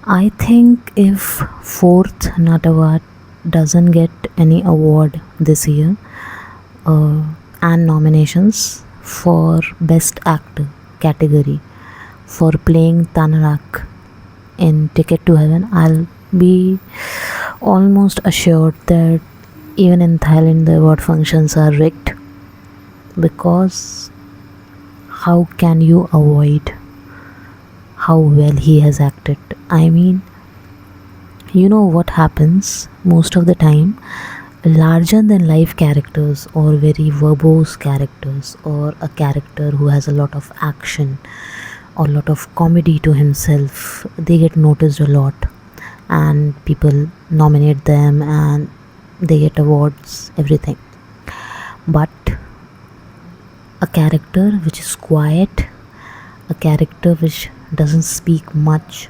I think if fourth Nattawat doesn't get any award this year and nominations for Best Actor category for playing Tanarak in Ticket to Heaven, I'll be almost assured that even in Thailand the award functions are rigged, because how can you avoid how well he has acted? I mean, you know what happens most of the time, larger than life characters or very verbose characters or a character who has a lot of action or a lot of comedy to himself, they get noticed a lot and people nominate them and they get awards, everything. But a character which is quiet, a character which doesn't speak much,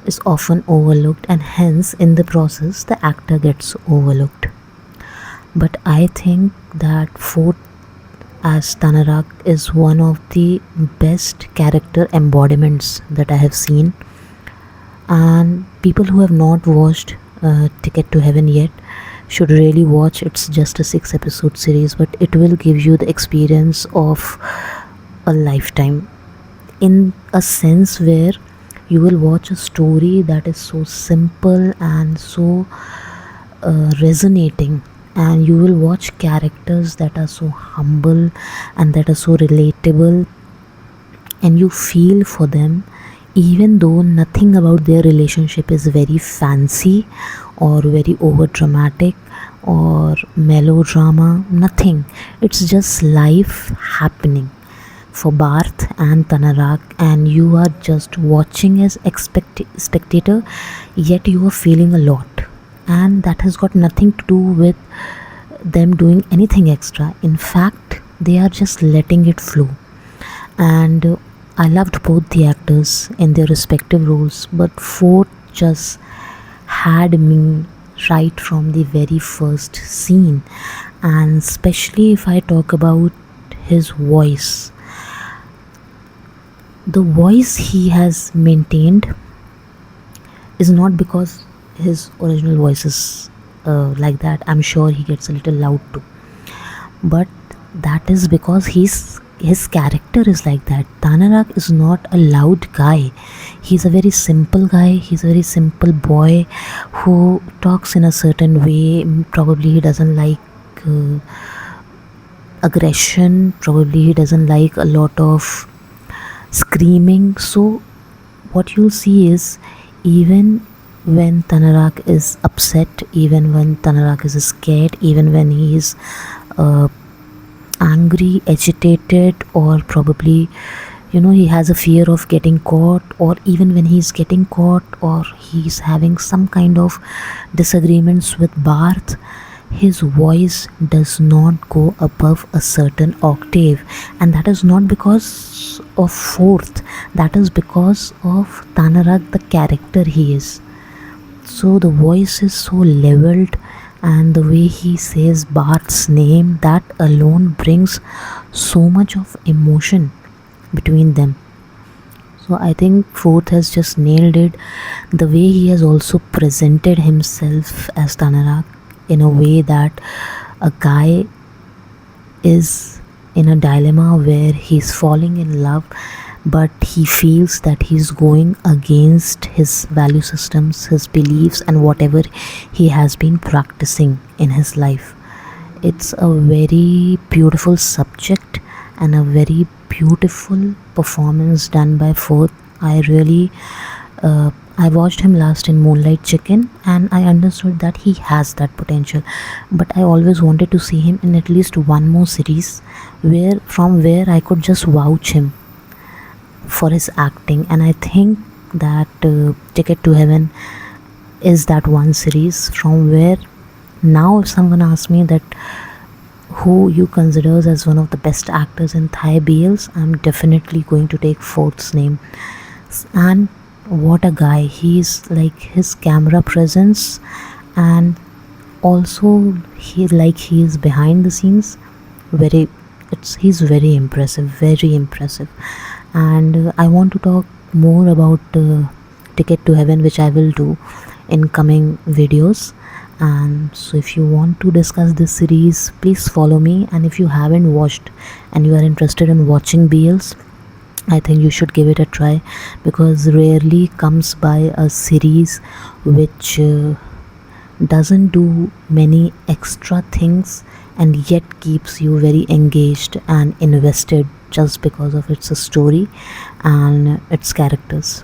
is often overlooked, and hence in the process the actor gets overlooked. But I think that Fourth as Tanarak is one of the best character embodiments that I have seen, and people who have not watched Ticket to Heaven yet should really watch. It's just a 6 episode series, but it will give you the experience of a lifetime, in a sense where you will watch a story that is so simple and so resonating, and you will watch characters that are so humble and that are so relatable, and you feel for them even though nothing about their relationship is very fancy or very over dramatic or melodrama, nothing. It's just life happening for Barth and Tanarak, and you are just watching as spectator, yet you are feeling a lot, and that has got nothing to do with them doing anything extra. In fact, they are just letting it flow. And I loved both the actors in their respective roles, but Ford just had me right from the very first scene. And especially if I talk about his voice, the voice he has maintained is not because his original voice is like that. I'm sure he gets a little loud too, but that is because his character is like that. Tanarak is not a loud guy. He's a very simple guy. He's a very simple boy who talks in a certain way. Probably he doesn't like aggression. Probably he doesn't like a lot of screaming. So what you'll see is, even when Tanarak is upset, even when Tanarak is scared, even when he is uh, angry, agitated, or probably he has a fear of getting caught, or even when he's getting caught or he's having some kind of disagreements with Barth, his voice does not go above a certain octave, and that is not because of Fourth, that is because of Tanarak, the character he is. So the voice is so leveled, and the way he says Barth's name, that alone brings so much of emotion between them. So I think Fourth has just nailed it. The way he has also presented himself as Tanarak, in a way that a guy is in a dilemma where he's falling in love, but he feels that he's going against his value systems, his beliefs, and whatever he has been practicing in his life. It's a very beautiful subject and a very beautiful performance done by Fourth. I watched him last in Moonlight Chicken, and I understood that he has that potential, but I always wanted to see him in at least one more series where I could just vouch him for his acting. And I think that Ticket to Heaven is that one series from where, now if someone asks me that who you considers as one of the best actors in Thai BLs, I'm definitely going to take Fourth's name. And what a guy. He's like, his camera presence, and also he is behind the scenes, very, he's very impressive. And I want to talk more about Ticket to Heaven, which I will do in coming videos. And so if you want to discuss this series, please follow me. And if you haven't watched and you are interested in watching BLs, I think you should give it a try, because rarely comes by a series which doesn't do many extra things and yet keeps you very engaged and invested just because of its story and its characters.